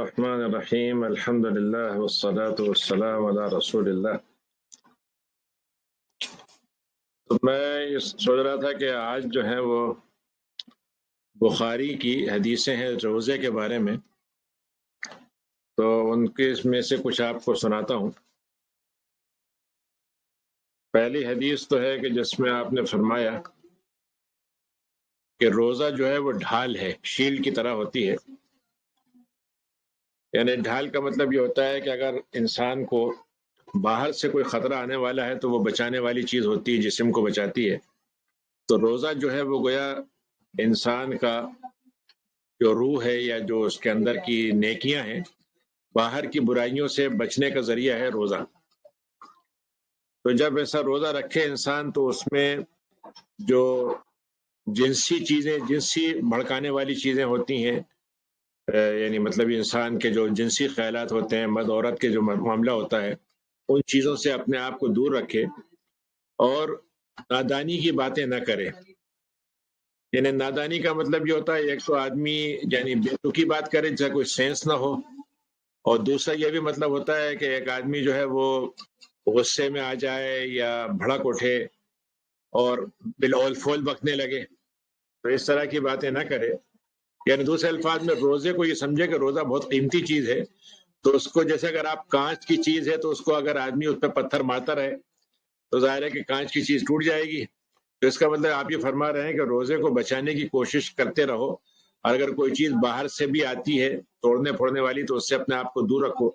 الرحمن الرحیم الحمد للہ والصلاة والسلام علی رسول اللہ۔ تو میں سوچ رہا تھا کہ آج جو ہے وہ بخاری کی حدیثیں ہیں روزے کے بارے میں، تو ان کے میں سے کچھ آپ کو سناتا ہوں۔ پہلی حدیث تو ہے کہ جس میں آپ نے فرمایا کہ روزہ جو ہے وہ ڈھال ہے، شیلڈ کی طرح ہوتی ہے۔ یعنی ڈھال کا مطلب یہ ہوتا ہے کہ اگر انسان کو باہر سے کوئی خطرہ آنے والا ہے تو وہ بچانے والی چیز ہوتی ہے، جسم کو بچاتی ہے۔ تو روزہ جو ہے وہ گویا انسان کا جو روح ہے یا جو اس کے اندر کی نیکیاں ہیں، باہر کی برائیوں سے بچنے کا ذریعہ ہے روزہ۔ تو جب ایسا روزہ رکھے انسان تو اس میں جو جنسی چیزیں، جنسی بھڑکانے والی چیزیں ہوتی ہیں، یعنی مطلب انسان کے جو جنسی خیالات ہوتے ہیں، مرد عورت کے جو معاملہ ہوتا ہے، ان چیزوں سے اپنے آپ کو دور رکھے اور نادانی کی باتیں نہ کرے۔ یعنی نادانی کا مطلب یہ ہوتا ہے ایک تو آدمی یعنی بے تکی بات کرے جسے کوئی سینس نہ ہو، اور دوسرا یہ بھی مطلب ہوتا ہے کہ ایک آدمی جو ہے وہ غصے میں آ جائے یا بھڑک اٹھے اور بالعول فول بکنے لگے، تو اس طرح کی باتیں نہ کرے۔ یعنی دوسرے الفاظ میں روزے کو یہ سمجھے کہ روزہ بہت قیمتی چیز ہے، تو اس کو جیسے اگر آپ کانچ کی چیز ہے تو اس کو اگر آدمی اس پہ پتھر مارتا رہے تو ظاہر ہے کہ کانچ کی چیز ٹوٹ جائے گی۔ تو اس کا مطلب آپ یہ فرما رہے ہیں کہ روزے کو بچانے کی کوشش کرتے رہو، اور اگر کوئی چیز باہر سے بھی آتی ہے توڑنے پھوڑنے والی تو اس سے اپنے آپ کو دور رکھو۔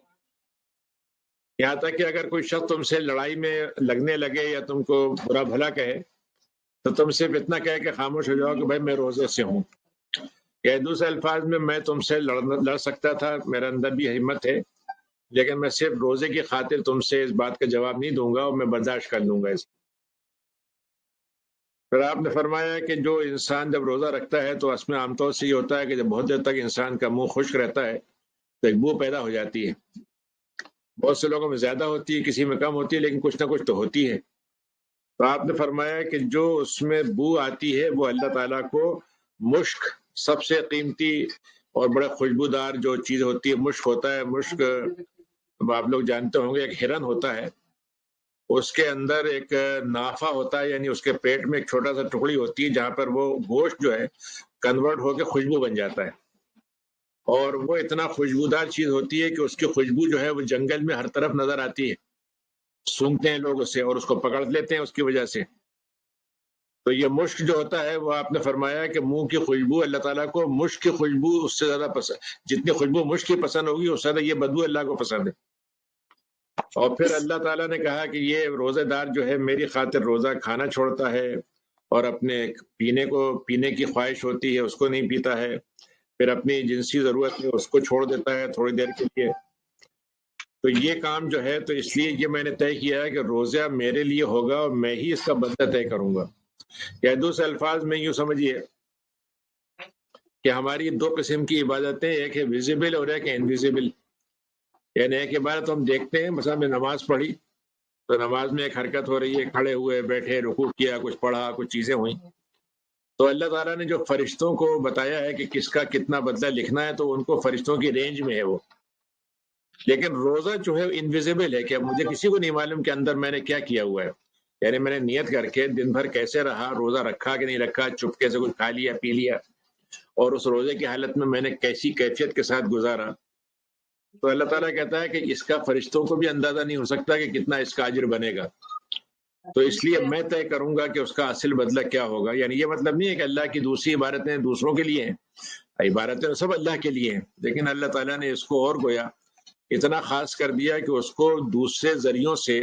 یہاں تک کہ اگر کوئی شخص تم سے لڑائی میں لگنے لگے یا تم کو برا بھلا کہے تو تم صرف اتنا کہے کہ خاموش ہو جاؤ کہ بھائی میں روزے سے ہوں، یا دوسرے الفاظ میں تم سے لڑ سکتا تھا، میرے اندر بھی ہمت ہے، لیکن میں صرف روزے کی خاطر تم سے اس بات کا جواب نہیں دوں گا اور میں برداشت کر لوں گا اس۔ پھر آپ نے فرمایا کہ جو انسان جب روزہ رکھتا ہے تو اس میں عام طور سے یہ ہوتا ہے کہ جب بہت دیر تک انسان کا منہ خشک رہتا ہے تو ایک بو پیدا ہو جاتی ہے۔ بہت سے لوگوں میں زیادہ ہوتی ہے، کسی میں کم ہوتی ہے، لیکن کچھ نہ کچھ تو ہوتی ہے۔ تو آپ نے فرمایا کہ جو اس میں بو آتی ہے وہ اللہ تعالیٰ کو مشک، سب سے قیمتی اور بڑا خوشبودار جو چیز ہوتی ہے مشک ہوتا ہے۔ مشک آپ لوگ جانتے ہوں گے ایک ہرن ہوتا ہے، اس کے اندر ایک نافہ ہوتا ہے، یعنی اس کے پیٹ میں ایک چھوٹا سا ٹکڑی ہوتی ہے جہاں پر وہ گوشت جو ہے کنورٹ ہو کے خوشبو بن جاتا ہے، اور وہ اتنا خوشبودار چیز ہوتی ہے کہ اس کی خوشبو جو ہے وہ جنگل میں ہر طرف نظر آتی ہے، سونگتے ہیں لوگ اسے اور اس کو پکڑ لیتے ہیں اس کی وجہ سے۔ تو یہ مشک جو ہوتا ہے وہ آپ نے فرمایا کہ منہ کی خوشبو اللہ تعالیٰ کو مشک کی خوشبو اس سے زیادہ پسند، جتنی خوشبو مشک کی پسند ہوگی اس سے زیادہ یہ بدبو اللہ کو پسند ہے۔ اور پھر اللہ تعالیٰ نے کہا کہ یہ روزے دار جو ہے میری خاطر روزہ کھانا چھوڑتا ہے اور اپنے پینے کی خواہش ہوتی ہے اس کو نہیں پیتا ہے، پھر اپنی جنسی ضرورت ہے اس کو چھوڑ دیتا ہے تھوڑی دیر کے لیے۔ تو یہ کام جو ہے تو اس لیے یہ میں نے طے کیا ہے کہ روزہ میرے لیے ہوگا اور میں ہی اس کا بدلہ طے کروں گا۔ یا دوسرے الفاظ میں یوں سمجھیے کہ ہماری دو قسم کی عبادتیں، ایک ہے ویزیبل اور ایک ہے انویزیبل۔ یعنی ایک عبادت ہم دیکھتے ہیں، مثلا میں نماز پڑھی تو نماز میں ایک حرکت ہو رہی ہے، کھڑے ہوئے بیٹھے رکوع کیا، کچھ پڑھا، کچھ چیزیں ہوئیں، تو اللہ تعالیٰ نے جو فرشتوں کو بتایا ہے کہ کس کا کتنا بدلہ لکھنا ہے تو ان کو فرشتوں کی رینج میں ہے وہ۔ لیکن روزہ جو ہے انویزیبل ہے کہ مجھے کسی کو نہیں معلوم کہ اندر میں نے کیا کیا ہوا ہے۔ یعنی میں نے نیت کر کے دن بھر کیسے رہا، روزہ رکھا کہ نہیں رکھا، چپکے سے کچھ کھا لیا پی لیا، اور اس روزے کی حالت میں نے کیسی کیفیت کے ساتھ گزارا۔ تو اللہ تعالیٰ کہتا ہے کہ اس کا فرشتوں کو بھی اندازہ نہیں ہو سکتا کہ کتنا اس کا اجر بنے گا، تو اس لیے میں طے کروں گا کہ اس کا اصل بدلہ کیا ہوگا۔ یعنی یہ مطلب نہیں ہے کہ اللہ کی دوسری عبادتیں دوسروں کے لیے ہیں، عبادتیں سب اللہ کے لیے ہیں، لیکن اللہ تعالیٰ نے اس کو اور گویا اتنا خاص کر دیا کہ اس کو دوسرے ذریعوں سے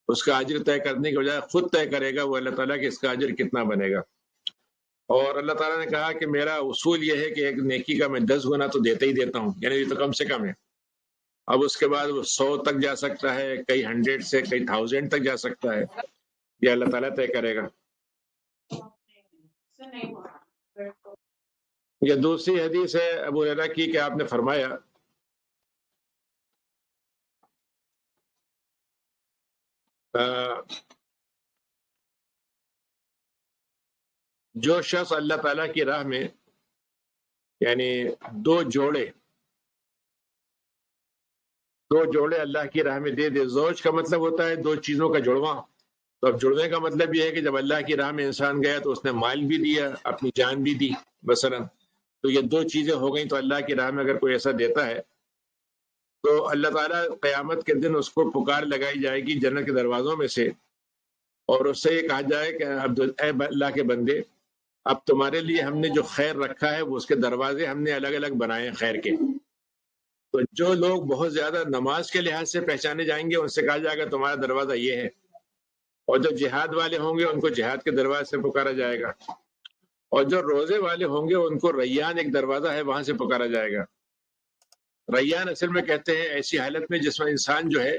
اس کا اجر طے کرنے کے بجائے خود طے کرے گا وہ اللہ تعالیٰ کہ اس کا اجر کتنا بنے گا۔ اور اللہ تعالیٰ نے کہا کہ میرا اصول یہ ہے کہ ایک نیکی کا میں 10 گنا تو دیتا ہی دیتا ہوں، یعنی یہ تو کم سے کم ہے۔ اب اس کے بعد وہ 100 تک جا سکتا ہے، کئی 100 سے کئی 1000 تک جا سکتا ہے، یہ اللہ تعالیٰ طے کرے گا۔ یہ دوسری حدیث ہے ابو ہریرہ کی کہ آپ نے فرمایا جو شخص اللہ تعالیٰ کی راہ میں یعنی 2 جوڑے دو جوڑے اللہ کی راہ میں دے دے. زوج کا مطلب ہوتا ہے دو چیزوں کا جڑواں. تو اب جڑنے کا مطلب یہ ہے کہ جب اللہ کی راہ میں انسان گیا تو اس نے مال بھی دیا، اپنی جان بھی دی مثلا. تو یہ دو چیزیں ہو گئیں. تو اللہ کی راہ میں اگر کوئی ایسا دیتا ہے تو اللہ تعالیٰ قیامت کے دن اس کو پکار لگائی جائے گی جنت کے دروازوں میں سے، اور اس سے یہ کہا جائے کہ اے اللہ کے بندے، اب تمہارے لیے ہم نے جو خیر رکھا ہے وہ اس کے دروازے ہم نے الگ الگ بنائے ہیں خیر کے. تو جو لوگ بہت زیادہ نماز کے لحاظ سے پہچانے جائیں گے ان سے کہا جائے گا تمہارا دروازہ یہ ہے. اور جو جہاد والے ہوں گے ان کو جہاد کے دروازے سے پکارا جائے گا. اور جو روزے والے ہوں گے ان کو ریان ایک دروازہ ہے وہاں سے پکارا جائے گا. ریان اصل میں کہتے ہیں ایسی حالت میں جس میں انسان جو ہے،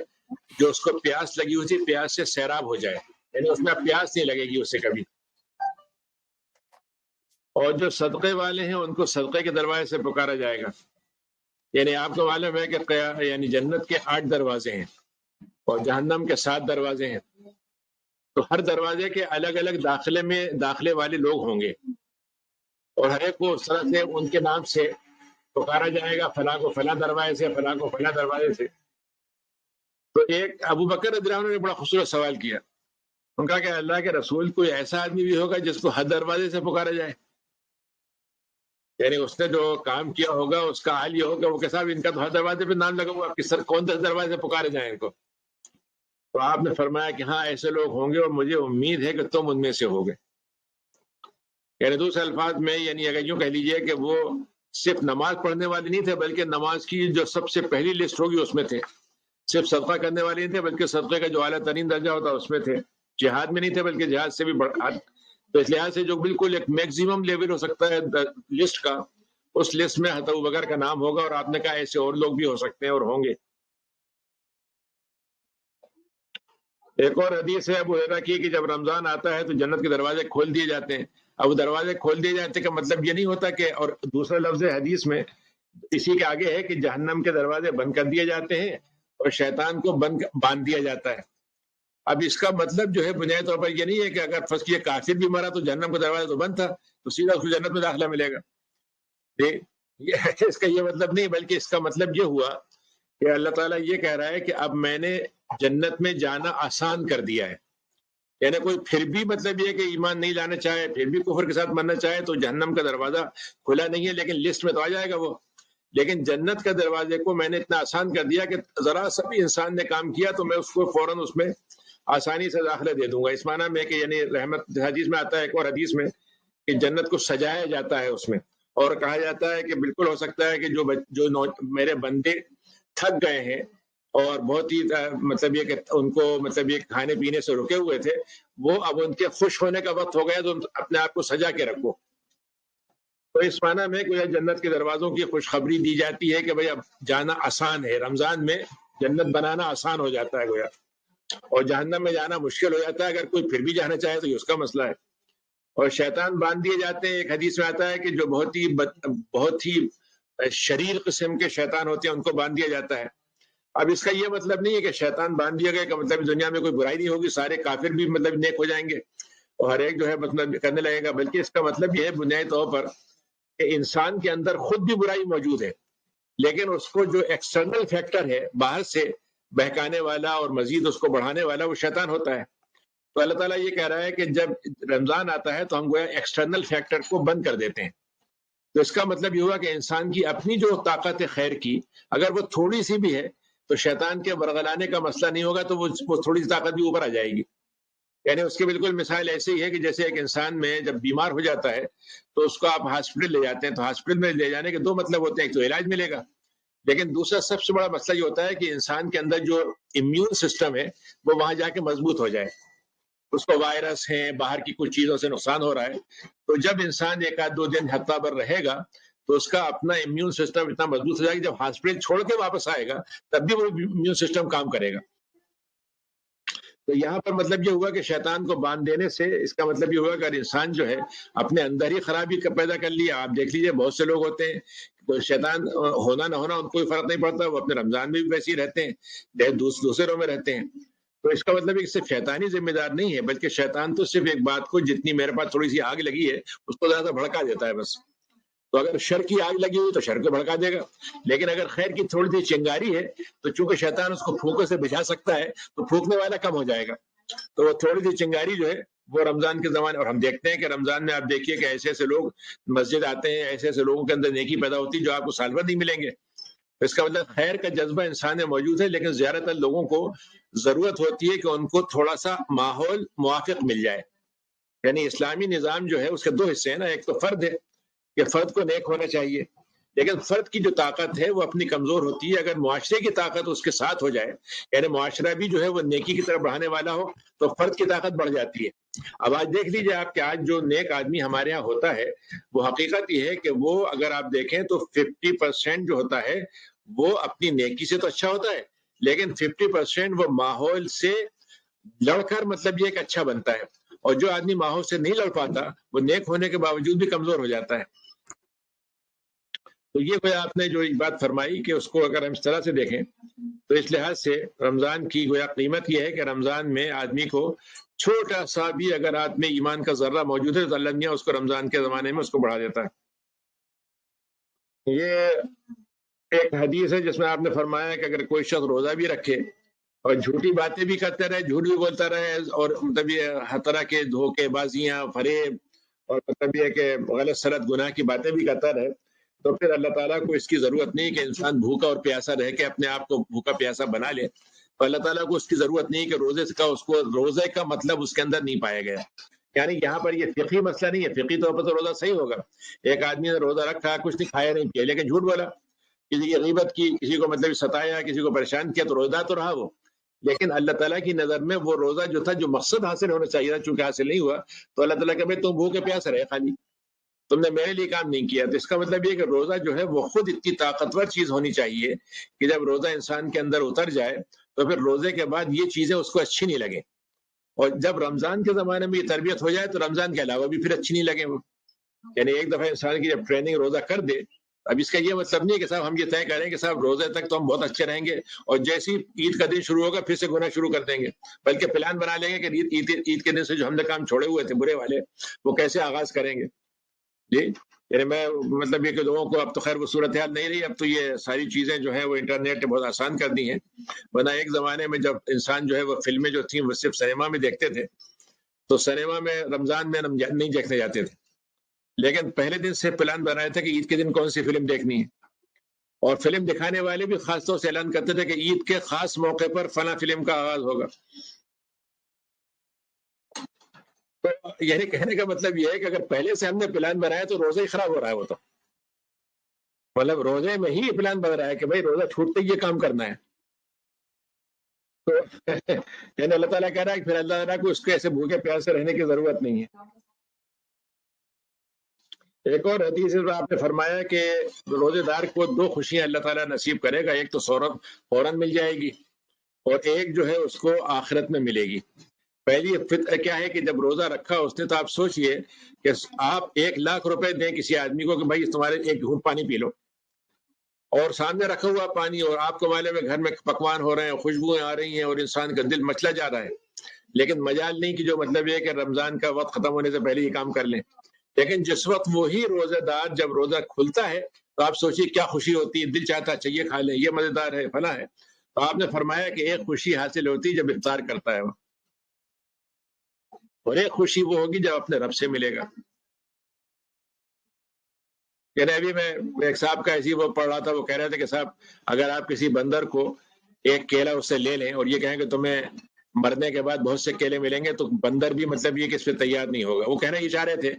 جو اس کو پیاس لگی ہوئی تھی پیاس سے سیراب ہو جائے، یعنی اس میں پیاس نہیں لگے گی اسے کبھی. اور جو صدقے والے ہیں ان کو صدقے کے دروازے سے پکارا جائے گا. یعنی آپ کو معلوم ہے کہ یعنی جنت کے 8 دروازے ہیں اور جہنم کے 7 دروازے ہیں. تو ہر دروازے کے الگ الگ داخلے والے لوگ ہوں گے، اور ہر ایک کو اس طرح سے ان کے نام سے پکارا جائے گا، فلاں کو فلاں دروازے سے، فلاں کو فلاں دروازے سے. تو ایک ابو بکر رضی اللہ عنہ نے بڑا خوبصورت سوال کیا. ان کا کہ اللہ کے رسول کوئی ایسا آدمی بھی ہوگا جس کو ہر دروازے سے پکارا جائے؟ یعنی اس نے جو کام کیا ہوگا اس کا حال یہ ہوگا وہ کیسا بھی ان کا تو ہر دروازے پہ نام لگا ہوا، کس کون سے دروازے سے پکارے جائیں ان کو. تو آپ نے فرمایا کہ ہاں ایسے لوگ ہوں گے اور مجھے امید ہے کہ تم ان میں سے ہوگے. یعنی دوسرے الفاظ میں یعنی اگر یوں کہہ لیجئے کہ وہ صرف نماز پڑھنے والے نہیں تھے بلکہ نماز کی جو سب سے پہلی لسٹ ہوگی اس میں تھے. صرف صدقہ کرنے والے نہیں تھے بلکہ صدقے کا جو اعلیٰ ترین درجہ ہوتا اس میں تھے. جہاد میں نہیں تھے بلکہ جہاد سے بھی بڑھ. تو اس لحاظ سے جو بالکل ایک میکسیمم لیول ہو سکتا ہے لسٹ کا، اس لسٹ میں حضرت ابوبکر کا نام ہوگا. اور آپ نے کہا ایسے اور لوگ بھی ہو سکتے ہیں اور ہوں گے. ایک اور حدیث ہے ابو ہریرہ کی کہ جب رمضان آتا ہے تو جنت کے دروازے کھول دیے جاتے ہیں. اب دروازے کھول دیے جاتے ہیں کا مطلب یہ نہیں ہوتا کہ، اور دوسرا لفظ حدیث میں اسی کے آگے ہے کہ جہنم کے دروازے بند کر دیے جاتے ہیں اور شیطان کو باندھ دیا جاتا ہے. اب اس کا مطلب جو ہے بنیادی طور پر یہ نہیں ہے کہ اگر فرض کیے کافر بھی مرا تو جہنم کا دروازہ تو بند تھا تو سیدھا اس کو جنت میں داخلہ ملے گا. اس کا یہ مطلب نہیں، بلکہ اس کا مطلب یہ ہوا کہ اللہ تعالیٰ یہ کہہ رہا ہے کہ اب میں نے جنت میں جانا آسان کر دیا ہے. یعنی کوئی پھر بھی مطلب یہ کہ ایمان نہیں لانا چاہے، پھر بھی کفر کے ساتھ مرنا چاہے تو جہنم کا دروازہ کھلا نہیں ہے، لیکن لسٹ میں تو آ جائے گا وہ. لیکن جنت کے دروازے کو میں نے اتنا آسان کر دیا کہ ذرا سا بھی انسان نے کام کیا تو میں اس کو فوراً اس میں آسانی سے داخلہ دے دوں گا. اس معنی میں کہ یعنی رحمت حدیث میں آتا ہے، ایک اور حدیث میں، کہ جنت کو سجایا جاتا ہے اس میں، اور کہا جاتا ہے کہ بالکل ہو سکتا ہے کہ جو میرے بندے تھک گئے ہیں اور بہت ہی مطلب یہ کہ ان کو مطلب یہ کھانے پینے سے رکے ہوئے تھے، وہ اب ان کے خوش ہونے کا وقت ہو گیا تو اپنے آپ کو سجا کے رکھو. تو اس معنی میں کوئی جنت کے دروازوں کی خوشخبری دی جاتی ہے کہ بھئی اب جانا آسان ہے. رمضان میں جنت بنانا آسان ہو جاتا ہے گویا، اور جہنم میں جانا مشکل ہو جاتا ہے. اگر کوئی پھر بھی جانا چاہے تو یہ اس کا مسئلہ ہے. اور شیطان باندھ دیے جاتے ہیں. ایک حدیث میں آتا ہے کہ جو بہت ہی شریر قسم کے شیطان ہوتے ہیں ان کو باندھ دیا جاتا ہے. اب اس کا یہ مطلب نہیں ہے کہ شیطان باندھ دیا گیا کہ مطلب دنیا میں کوئی برائی نہیں ہوگی، سارے کافر بھی مطلب نیک ہو جائیں گے اور ہر ایک جو ہے مطلب کرنے لگے گا. بلکہ اس کا مطلب یہ ہے بنیادی طور پر کہ انسان کے اندر خود بھی برائی موجود ہے، لیکن اس کو جو ایکسٹرنل فیکٹر ہے باہر سے بہکانے والا اور مزید اس کو بڑھانے والا وہ شیطان ہوتا ہے. تو اللہ تعالیٰ یہ کہہ رہا ہے کہ جب رمضان آتا ہے تو ہم گویا ایکسٹرنل فیکٹر کو بند کر دیتے ہیں. تو اس کا مطلب یہ ہوا کہ انسان کی اپنی جو طاقت خیر کی اگر وہ تھوڑی سی بھی ہے تو شیطان کے برگلانے کا مسئلہ نہیں ہوگا، تو وہ تھوڑی سی طاقت بھی اوپر آ جائے گی. یعنی اس کی بالکل مثال ایسے ہی ہے کہ جیسے ایک انسان میں جب بیمار ہو جاتا ہے تو اس کو آپ ہاسپٹل لے جاتے ہیں، تو ہاسپٹل میں لے جانے کے 2 مطلب ہوتے ہیں. ایک تو علاج ملے گا، لیکن دوسرا سب سے بڑا مسئلہ یہ ہوتا ہے کہ انسان کے اندر جو امیون سسٹم ہے وہ وہاں جا کے مضبوط ہو جائے. اس کو وائرس ہیں، باہر کی کچھ چیزوں سے نقصان ہو رہا ہے، تو جب انسان 1-2 دن ہفتہ بھر رہے گا تو اس کا اپنا امیون سسٹم اتنا مضبوط ہو جائے گا، جب ہاسپٹل چھوڑ کے واپس آئے گا تب بھی وہ امیون سسٹم کام کرے گا. تو یہاں پر مطلب یہ ہوا کہ شیطان کو باندھ دینے سے اس کا مطلب یہ ہوا کہ اگر انسان جو ہے اپنے اندر ہی خرابی پیدا کر لیا. آپ دیکھ لیجئے بہت سے لوگ ہوتے ہیں شیطان ہونا نہ ہونا ان کو کوئی فرق نہیں پڑتا، وہ اپنے رمضان میں بھی ویسے ہی رہتے ہیں، دوسرے روز میں رہتے ہیں. تو اس کا مطلب صرف شیطانی ذمہ دار نہیں ہے، بلکہ شیطان تو صرف ایک بات کو جتنی میرے پاس تھوڑی سی آگ لگی ہے اس کو زیادہ بھڑکا دیتا ہے بس. تو اگر شر کی آگ لگی ہوئی تو شر کو بھڑکا دے گا، لیکن اگر خیر کی تھوڑی سی چنگاری ہے تو چونکہ شیطان اس کو پھونکوں سے بجھا سکتا ہے تو پھونکنے والا کم ہو جائے گا. تو وہ تھوڑی سی چنگاری جو ہے وہ رمضان کے زمانے، اور ہم دیکھتے ہیں کہ رمضان میں آپ دیکھیے کہ ایسے ایسے لوگ مسجد آتے ہیں، ایسے ایسے لوگوں کے اندر نیکی پیدا ہوتی ہے جو آپ کو سال بھر نہیں ملیں گے. اس کا مطلب خیر کا جذبہ انسان میں موجود ہے، لیکن زیادہ تر لوگوں کو ضرورت ہوتی ہے کہ ان کو تھوڑا سا ماحول موافق مل جائے. یعنی اسلامی نظام جو ہے اس کے دو حصے ہیں نا، ایک تو فرد ہے کہ فرد کو نیک ہونا چاہیے، لیکن فرد کی جو طاقت ہے وہ اپنی کمزور ہوتی ہے. اگر معاشرے کی طاقت اس کے ساتھ ہو جائے، یعنی معاشرہ بھی جو ہے وہ نیکی کی طرف بڑھانے والا ہو، تو فرد کی طاقت بڑھ جاتی ہے. اب آج دیکھ لیجیے آپ کہ آج جو نیک آدمی ہمارے ہاں ہوتا ہے، وہ حقیقت یہ ہے کہ وہ اگر آپ دیکھیں تو 50% جو ہوتا ہے وہ اپنی نیکی سے تو اچھا ہوتا ہے، لیکن 50% وہ ماحول سے لڑ کر مطلب یہ کہ اچھا بنتا ہے. اور جو آدمی ماحول سے نہیں لڑ پاتا وہ نیک ہونے کے باوجود بھی کمزور ہو جاتا ہے. تو یہ کوئی آپ نے جو بات فرمائی کہ اس کو اگر ہم اس طرح سے دیکھیں تو اس لحاظ سے رمضان کی گویا قیمت یہ ہے کہ رمضان میں آدمی کو چھوٹا سا بھی اگر آدمی ایمان کا ذرہ موجود ہے تو اللہ میاں اس کو رمضان کے زمانے میں اس کو بڑھا دیتا ہے. یہ ایک حدیث ہے جس میں آپ نے فرمایا کہ اگر کوئی شخص روزہ بھی رکھے اور جھوٹی باتیں بھی کرتا رہے، جھوٹ بھی بولتا رہے، اور مطلب یہ ہر طرح کے دھوکے بازیاں، فریب، اور مطلب یہ کہ غلط سلط گناہ کی باتیں بھی کرتا رہے، تو پھر اللہ تعالیٰ کو اس کی ضرورت نہیں کہ انسان بھوکا اور پیاسا رہ کے اپنے آپ کو بھوکا پیاسا بنا لے. تو اللہ تعالیٰ کو اس کی ضرورت نہیں کہ روزے کا مطلب اس کے اندر نہیں پایا گیا. یعنی یہاں پر یہ فقہی مسئلہ نہیں ہے، فقہی طور پر تو روزہ صحیح ہوگا. ایک آدمی نے روزہ رکھا، کچھ نہیں کھایا نہیں کیا، لیکن جھوٹ بولا، کسی کی غیبت کی، کسی کو مطلب ستایا، کسی کو پریشان کیا، تو روزہ تو رہا وہ. لیکن اللہ تعالیٰ کی نظر میں وہ روزہ جو تھا، جو مقصد حاصل ہونا چاہیے تھا، چونکہ حاصل نہیں ہوا، تو اللہ تعالیٰ کہ بھائی تم بھوکے پیاسے رہے، خالی تم نے میرے لیے کام نہیں کیا. تو اس کا مطلب یہ کہ روزہ جو ہے وہ خود اتنی طاقتور چیز ہونی چاہیے کہ جب روزہ انسان کے اندر اتر جائے تو پھر روزے کے بعد یہ چیزیں اس کو اچھی نہیں لگیں. اور جب رمضان کے زمانے میں یہ تربیت ہو جائے تو رمضان کے علاوہ بھی پھر اچھی نہیں لگے وہ. یعنی ایک دفعہ انسان کی جب ٹریننگ روزہ کر دے، اب اس کا یہ مطلب نہیں کہ صاحب ہم یہ طے کریں کہ صاحب روزے تک تو ہم بہت اچھے رہیں گے اور جیسی عید کا دن شروع ہوگا پھر سے گناہ شروع کر دیں گے، بلکہ پلان بنا لیں گے کہ عید کے دن سے جو ہم نے کام چھوڑے ہوئے تھے برے والے وہ کیسے آغاز کریں گے. جی یعنی میں مطلب یہ کہ لوگوں کو اب تو خیر وہ صورتحال نہیں رہی، اب تو یہ ساری چیزیں جو ہیں وہ انٹرنیٹ نے بہت آسان کر دی ہیں. ورنہ ایک زمانے میں جب انسان جو ہے وہ فلمیں جو تھیں وہ صرف سنیما میں دیکھتے تھے، تو سنیما میں رمضان میں نہیں دیکھنے جاتے تھے، لیکن پہلے دن سے پلان بنایا تھا کہ عید کے دن کون سی فلم دیکھنی ہے. اور فلم دکھانے والے بھی خاص طور سے اعلان کرتے تھے کہ عید کے خاص موقع پر فلاں فلم کا آغاز ہوگا. تو یعنی کہنے کا مطلب یہ ہے کہ اگر پہلے سے ہم نے پلان بنایا تو روزہ ہی خراب ہو رہا ہے. وہ تو مطلب روزے میں ہی پلان بن رہا ہے کہ بھائی روزہ چھوٹتے ہی یہ کام کرنا ہے. تو یعنی اللہ تعالیٰ کہہ رہا ہے کہ پھر اللہ تعالیٰ کو اس کے ایسے بھوکے پیاسے رہنے کی ضرورت نہیں ہے. ایک اور حدیث میں آپ نے فرمایا کہ روزے دار کو دو خوشیاں اللہ تعالیٰ نصیب کرے گا، ایک تو فوراً مل جائے گی اور ایک جو ہے اس کو آخرت میں ملے گی. پہلی کیا ہے کہ جب روزہ رکھا اس نے تو آپ سوچئے کہ آپ 1,00,000 روپے دیں کسی آدمی کو کہ بھائی تمہارے ایک گھونٹ پانی پی لو، اور سامنے رکھا ہوا پانی اور آپ کو معلوم ہے گھر میں پکوان ہو رہے ہیں، خوشبوئیں آ رہی ہیں اور انسان کا دل مچلا جا رہا ہے، لیکن مجال نہیں کہ جو مطلب یہ کہ رمضان کا وقت ختم ہونے سے پہلے یہ کام کر لیں. لیکن جس وقت وہی روزہ دار جب روزہ کھلتا ہے تو آپ سوچیے کیا خوشی ہوتی ہے، دل چاہتا ہے چاہیے کھا لیں، یہ مزیدار ہے فلاں ہے. تو آپ نے فرمایا کہ ایک خوشی حاصل ہوتی ہے جب افطار کرتا ہے وہ، اور ایک خوشی وہ ہوگی جب اپنے رب سے ملے گا. یعنی ابھی میں ایک صاحب کا ایسی وہ پڑھ رہا تھا، وہ کہہ رہے تھے کہ صاحب اگر آپ کسی بندر کو ایک کیلا اس سے لے لیں اور یہ کہیں کہ تمہیں مرنے کے بعد بہت سے کیلے ملیں گے، تو بندر بھی مطلب یہ کہ اس پہ تیار نہیں ہوگا. وہ کہنا یہ چاہ رہے تھے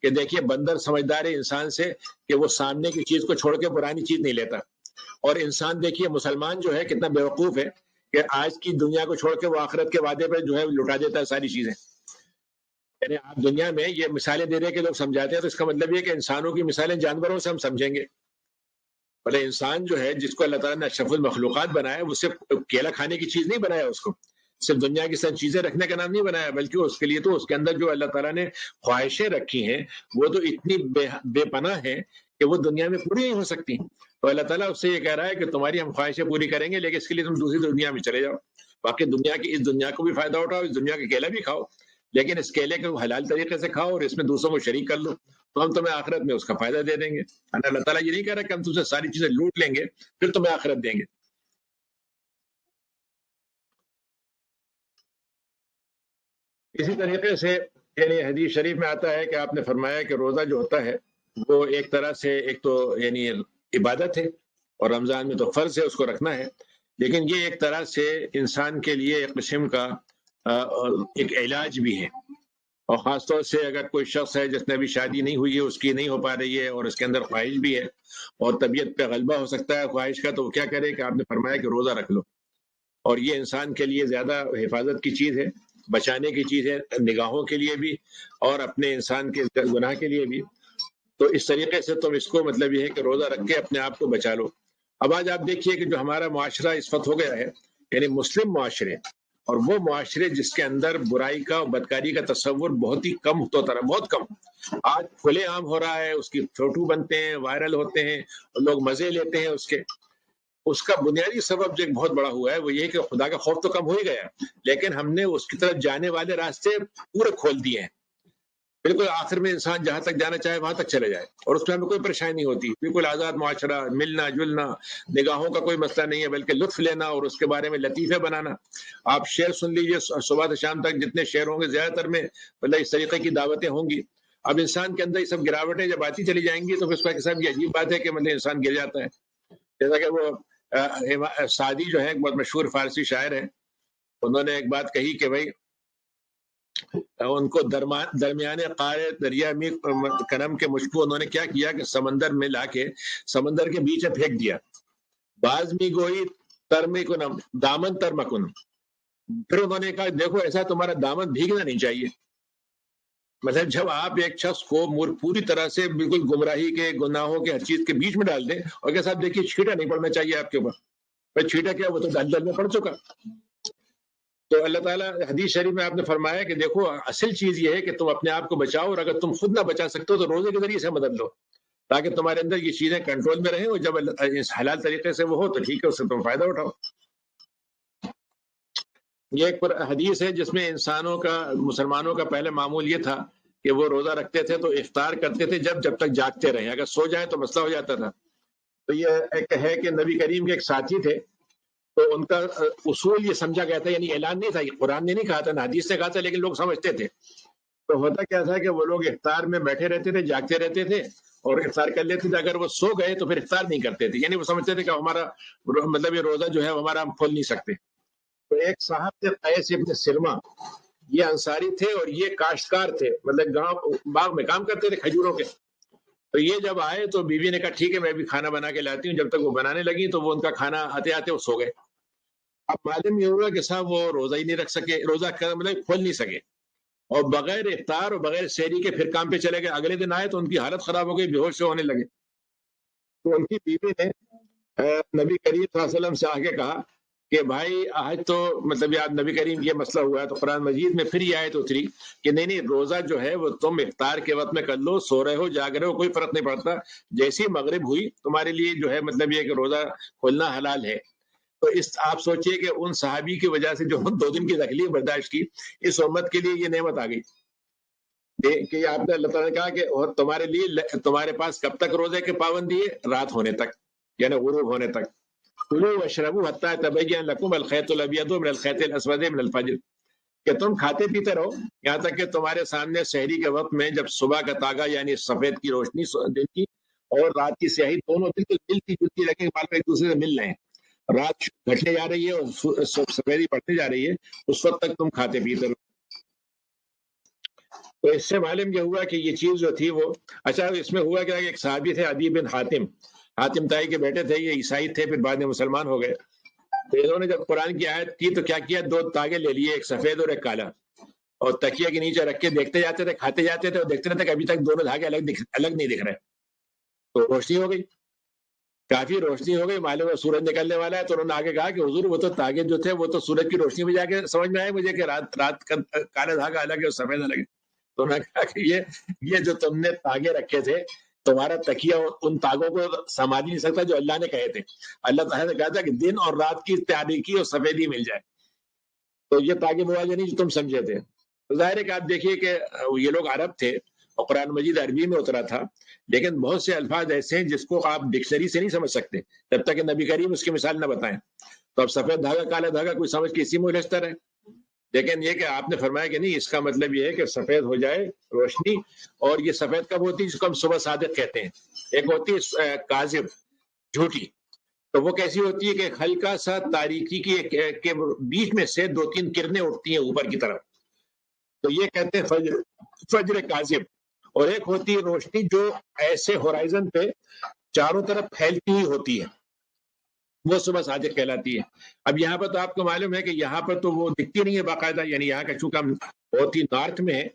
کہ دیکھیے بندر سمجھدار ہے انسان سے کہ وہ سامنے کی چیز کو چھوڑ کے پرانی چیز نہیں لیتا، اور انسان دیکھیے مسلمان جو ہے کتنا بیوقوف ہے کہ آج کی دنیا کو چھوڑ کے وہ آخرت کے وعدے پہ جو ہے لٹا دیتا ہے ساری چیزیں. یعنی آپ دنیا میں یہ مثالیں دے رہے کہ لوگ سمجھاتے ہیں، تو اس کا مطلب یہ کہ انسانوں کی مثالیں جانوروں سے ہم سمجھیں گے. بھلے انسان جو ہے جس کو اللہ تعالیٰ نے اشرف المخلوقات بنایا، وہ صرف کیلا کھانے کی چیز نہیں بنایا، اس کو صرف دنیا کی سب چیزیں رکھنے کا نام نہیں بنایا، بلکہ اس کے لیے تو اس کے اندر جو اللہ تعالیٰ نے خواہشیں رکھی ہیں وہ تو اتنی بے پناہ ہیں کہ وہ دنیا میں پوری نہیں ہو سکتی. تو اللہ تعالیٰ اس سے یہ کہہ رہا ہے کہ تمہاری ہم خواہشیں پوری کریں گے، لیکن اس کے لیے تم دوسری دنیا میں چلے جاؤ، باقی دنیا کی اس دنیا کو بھی فائدہ اٹھاؤ، اس دنیا کا کیلا بھی کھاؤ، لیکن اس کیلے کو حلال طریقے سے کھاؤ اور اس میں دوسروں کو شریک کر لو، تو ہم تمہیں آخرت میں اس کا فائدہ دے دیں گے. اللہ تعالیٰ یہ نہیں کہہ رہا کہ ہم تم سے ساری چیزیں لوٹ لیں گے پھر تمہیں آخرت دیں گے. اسی طریقے سے یعنی حدیث شریف میں آتا ہے کہ آپ نے فرمایا کہ روزہ جو ہوتا ہے وہ ایک طرح سے ایک تو یعنی عبادت ہے، اور رمضان میں تو فرض ہے اس کو رکھنا ہے، لیکن یہ ایک طرح سے انسان کے لیے ایک قسم کا ایک علاج بھی ہے. اور خاص طور سے اگر کوئی شخص ہے جس نے ابھی شادی نہیں ہوئی ہے، اس کی نہیں ہو پا رہی ہے، اور اس کے اندر خواہش بھی ہے اور طبیعت پہ غلبہ ہو سکتا ہے خواہش کا، تو وہ کیا کرے کہ آپ نے فرمایا کہ روزہ رکھ لو. اور یہ انسان کے لیے زیادہ حفاظت کی چیز ہے، بچانے کی چیز ہے، نگاہوں کے لیے بھی اور اپنے انسان کے گناہ کے لیے بھی. تو اس طریقے سے تم اس کو مطلب یہ ہے کہ روزہ رکھ کے اپنے آپ کو بچا لو. اب آج آپ دیکھیے کہ جو ہمارا معاشرہ اس وقت ہو گیا ہے، یعنی مسلم معاشرے اور وہ معاشرے جس کے اندر برائی کا اور بدکاری کا تصور بہت ہی کم ہوتا رہا، بہت کم، آج کھلے عام ہو رہا ہے، اس کی فوٹو بنتے ہیں، وائرل ہوتے ہیں، لوگ مزے لیتے ہیں اس کے. اس کا بنیادی سبب جو ایک بہت بڑا ہوا ہے وہ یہ کہ خدا کا خوف تو کم ہو ہی گیا، لیکن ہم نے اس کی طرف جانے والے راستے پورے کھول دیے ہیں. بالکل آخر میں انسان جہاں تک جانا چاہے وہاں تک چلے جائے اور اس میں ہمیں کوئی پریشانی نہیں ہوتی، بالکل آزاد معاشرہ، ملنا جلنا، نگاہوں کا کوئی مسئلہ نہیں ہے، بلکہ لطف لینا اور اس کے بارے میں لطیفے بنانا. آپ شعر سن لیجئے، صبح سے شام تک جتنے شعر ہوں گے زیادہ تر میں مطلب اس طریقے کی دعوتیں ہوں گی. اب انسان کے اندر یہ سب گراوٹیں جب آتی چلی جائیں گی تو پھر اس کا حساب یہ عجیب بات ہے کہ مطلب انسان گر جاتا ہے. جیسا کہ وہ سعدی جو ہے ایک بہت مشہور فارسی شاعر ہے، انہوں نے ایک بات کہی کہ بھائی ان کو درمیان قاع دریا میں کرم کے مجھ کو انہوں نے کیا کیا کہ سمندر میں لا کے سمندر کے بیچ میں پھینک دیا. باز می گوئی ترمی کنم دامن ترمکن. پھر انہوں نے کہا دیکھو ایسا تمہارا دامن بھیگنا نہیں چاہیے. مطلب جب آپ ایک شخص کو پوری طرح سے بالکل گمراہی کے گناہوں کے ہر چیز کے بیچ میں ڈال دیں اور کہ صاحب دیکھیے چھیٹا نہیں پڑنا چاہیے آپ کے اوپر، بھائی چھیٹا کیا وہ تو دل میں پڑ چکا. تو اللہ تعالیٰ حدیث شریف میں آپ نے فرمایا کہ دیکھو اصل چیز یہ ہے کہ تم اپنے آپ کو بچاؤ، اور اگر تم خود نہ بچا سکتے ہو تو روزے کے ذریعے سے مدد لو تاکہ تمہارے اندر یہ چیزیں کنٹرول میں رہیں، اور جب اس حلال طریقے سے وہ ہو تو ٹھیک ہے، اس سے تم فائدہ اٹھاؤ. یہ ایک حدیث ہے جس میں انسانوں کا، مسلمانوں کا پہلے معمول یہ تھا کہ وہ روزہ رکھتے تھے تو افطار کرتے تھے جب تک جاگتے رہیں، اگر سو جائیں تو مسئلہ ہو جاتا تھا. تو یہ ایک ہے کہ نبی کریم کے ایک ساتھی تھے، تو ان کا اصول یہ سمجھا گیا تھا، یعنی اعلان نہیں تھا، یہ قرآن نے نہیں کہا تھا نہ حدیث نے کہا تھا، لیکن لوگ سمجھتے تھے. تو ہوتا کیا تھا کہ وہ لوگ افطار میں بیٹھے رہتے تھے، جاگتے رہتے تھے اور افطار کر لیتے تھے. اگر وہ سو گئے تو پھر افطار نہیں کرتے تھے، یعنی وہ سمجھتے تھے کہ ہمارا مطلب یہ روزہ جو ہے ہمارا ہم کھول نہیں سکتے. تو ایک صاحب تھے قیس ابن سرما، یہ انصاری تھے اور یہ کاشتکار تھے، مطلب گاؤں باغ میں کام کرتے تھے کھجوروں کے. تو یہ جب آئے تو بیوی نے کہا ٹھیک ہے میں بھی کھانا بنا کے لاتی ہوں. جب تک وہ بنانے لگی تو وہ ان کا کھانا آتے آتے وہ سو گئے. اب معلوم یہ ہوا کہ صاحب وہ روزہ ہی نہیں رکھ سکے، روزہ مطلب کھول نہیں سکے، اور بغیر افطار اور بغیر سحری کے پھر کام پہ چلے گئے. اگلے دن آئے تو ان کی حالت خراب ہو گئی، بے ہوش سے ہونے لگے. تو ان کی بیوی نے نبی کریم صلی اللہ علیہ وسلم سے آگے کہا کہ بھائی آج تو مطلب یاد نبی کریم یہ مسئلہ ہوا ہے. تو قرآن مجید میں پھر یہ آیت اتری کہ نہیں روزہ جو ہے وہ تم افطار کے وقت میں کر لو، سو رہے ہو جاگ رہے ہو کوئی فرق نہیں پڑتا، جیسی مغرب ہوئی تمہارے لیے جو ہے مطلب یہ کہ روزہ کھولنا حلال ہے. تو آپ سوچئے کہ ان صحابی کی وجہ سے جو 2 دن کی تکلیف برداشت کی، اس امت کے لیے یہ نعمت آ گئی کہ آپ نے اللہ تعالیٰ نے کہا کہ اور تمہارے لیے تمہارے پاس کب تک روزے کے پابندی ہے؟ رات ہونے تک، یعنی غروب ہونے تک. کلوا واشربوا حتی یتبین لکم الخیط الابیض من الخیط الاسود من الفجر، کہ تم کھاتے پیتے رہو یہاں تک کہ تمہارے سامنے سحری کے وقت میں جب صبح کا تاگا یعنی سفید کی روشنی دن کی اور رات کی سیاہی دونوں بالکل ملتی جلتی لگے، معلوم ایک دوسرے سے مل رہے ہیں، رات گھٹنے جا رہی ہے اور سفیدی بڑھتے جا رہی ہے، اس وقت تک تم کھاتے پیتے رہو. تو اس سے معلوم یہ ہوا کہ یہ چیز جو تھی وہ اچھا. اس میں ہوا کیا کہ ایک صحابی تھے عدی بن حاتم تائی کے بیٹے تھے، یہ عیسائی تھے، پھر بعد میں مسلمان ہو گئے. تو انہوں نے جب قرآن کی آیت کی تو کیا کیا، 2 تاگے لے لیے، ایک سفید اور ایک کالا، اور تکیے کے نیچے رکھ کے دیکھتے جاتے تھے، کھاتے جاتے تھے اور دیکھتے رہتے کہ ابھی تک دونوں دھاگے الگ نہیں دکھ رہے. تو روشنی ہو گئی، کافی روشنی ہو گئی، معلوم ہے سورج نکلنے والا ہے. تو انہوں نے آگے کہا کہ حضور وہ تو تاگے جو تھے وہ تو سورج کی روشنی میں جا کے سمجھ میں آئے مجھے کہ رات کا کالا دھاگا الگ ہے اور سفید الگ ہے. تو انہوں نے کہا کہ یہ جو تم نے تاگے رکھے تھے، تمہارا تکیہ ان تاگوں کو سنبھال نہیں سکتا جو اللہ نے کہے تھے. اللہ تعالیٰ نے کہا تھا کہ دن اور رات کی تاریکی اور سفیدی مل جائے، تو یہ تاگے مواجہ نہیں جو تم سمجھے تھے. تو ظاہر ہے کہ آپ دیکھیے کہ یہ لوگ عرب تھے اور قرآن مجید عربی میں اترا تھا، لیکن بہت سے الفاظ ایسے ہیں جس کو آپ ڈکشنری سے نہیں سمجھ سکتے جب تک کہ نبی کریم اس کی مثال نہ بتائیں. تو اب سفید دھاگا کالا دھاگا کوئی سمجھ کے اسی میں الجھتا رہے. لیکن یہ کہ آپ نے فرمایا کہ نہیں، اس کا مطلب یہ ہے کہ سفید ہو جائے روشنی. اور یہ سفید کب ہوتی ہے؟ جس کو ہم صبح صادق کہتے ہیں. ایک ہوتی ہے کاذب، جھوٹی. تو وہ کیسی ہوتی ہے کہ ہلکا سا تاریکی کے بیچ میں سے 2-3 کرنیں اٹھتی ہیں اوپر کی طرف، تو یہ کہتے ہیں فجر کاذب. اور ایک ہوتی ہے روشنی جو ایسے ہورائزن پہ چاروں طرف پھیلتی ہوئی ہوتی ہے، وہ صبح صادق کہلاتی ہے. اب یہاں پر تو آپ کو معلوم ہے کہ یہاں پر تو وہ دکھتی نہیں ہے باقاعدہ، یعنی یہاں کا چونکہ ہم بہت ہی نارتھ میں ہے،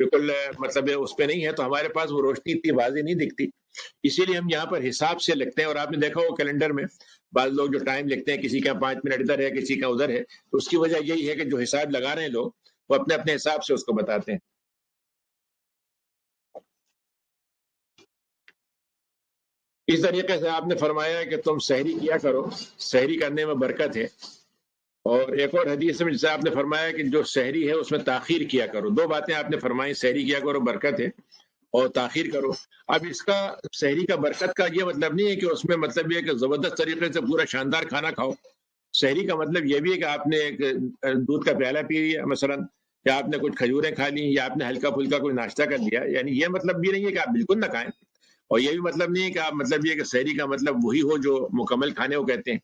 بالکل مطلب اس پہ نہیں ہے، تو ہمارے پاس وہ روشنی اتنی واضح نہیں دکھتی. اسی لیے ہم یہاں پر حساب سے لکھتے ہیں. اور آپ نے دیکھا ہو کیلنڈر میں بعض لوگ جو ٹائم لکھتے ہیں، کسی کا 5 منٹ ادھر ہے، کسی کا ادھر ہے، تو اس کی وجہ یہی ہے کہ جو حساب لگا رہے ہیں لوگ، وہ اپنے اپنے حساب سے اس کو بتاتے ہیں. اس طریقے سے آپ نے فرمایا کہ تم سحری کیا کرو، سحری کرنے میں برکت ہے. اور ایک اور حدیث میں جسے آپ نے فرمایا کہ جو سحری ہے اس میں تاخیر کیا کرو. 2 باتیں آپ نے فرمائی، سحری کیا کرو برکت ہے، اور تاخیر کرو. اب اس کا سحری کا برکت کا یہ مطلب نہیں ہے کہ اس میں مطلب یہ کہ زبردست طریقے سے پورا شاندار کھانا کھاؤ. سحری کا مطلب یہ بھی ہے کہ آپ نے ایک دودھ کا پیالہ پی لیا مثلا، یا آپ نے کچھ کھجوریں کھا لی، یا آپ نے ہلکا پھلکا کوئی ناشتہ کر لیا. یعنی یہ مطلب بھی نہیں ہے کہ آپ بالکل نہ کھائیں، اور یہ بھی مطلب نہیں ہے کہ آپ مطلب یہ کہ سحری کا مطلب وہی ہو جو مکمل کھانے کو کہتے ہیں.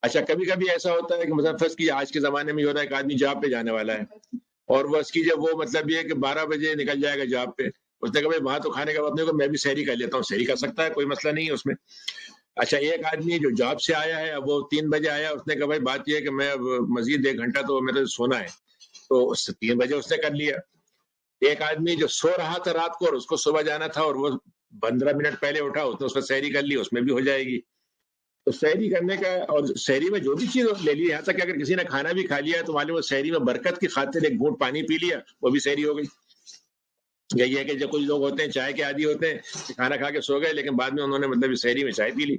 اچھا، کبھی کبھی ایسا ہوتا ہے کہ مثلا فرض کیجیے آج کے زمانے میں یہ ہوتا ہے کہ آدمی جاب پہ جانے والا ہے، اور بس کیجیے وہ مطلب یہ ہے کہ 12 بجے نکل جائے گا جاب پہ. اس نے کہا بھائی وہاں تو کھانے کا وقت نہیں ہوگا، میں بھی سحری کر لیتا ہوں. سحری کر سکتا ہے، کوئی مسئلہ نہیں ہے اس میں. اچھا، ایک آدمی جو جاب سے آیا ہے، اب وہ 3 بجے آیا، اس نے کہا بھائی بات یہ ہے کہ میں مزید 1 گھنٹہ تو میرے سونا ہے، تو 3 بجے اس نے کر لیا. ایک آدمی جو سو رہا تھا رات کو اور اس کو صبح جانا تھا، اور وہ 15 منٹ پہلے اٹھا، اس نے اس میں سحری کر لی، اس میں بھی ہو جائے گی. تو سحری کرنے کا، اور سحری میں جو بھی چیز لے لی، یہاں تک کہ اگر کسی نے کھانا بھی کھا لیا ہے تو معلوم ہے سحری میں برکت کی خاطر ایک گھونٹ پانی پی لیا، وہ بھی سحری ہو گئی. یہی ہے کہ جو کچھ لوگ ہوتے ہیں چائے کے عادی ہوتے ہیں، کھانا کھا کے سو گئے لیکن بعد میں انہوں نے مطلب سحری میں چائے پی لی.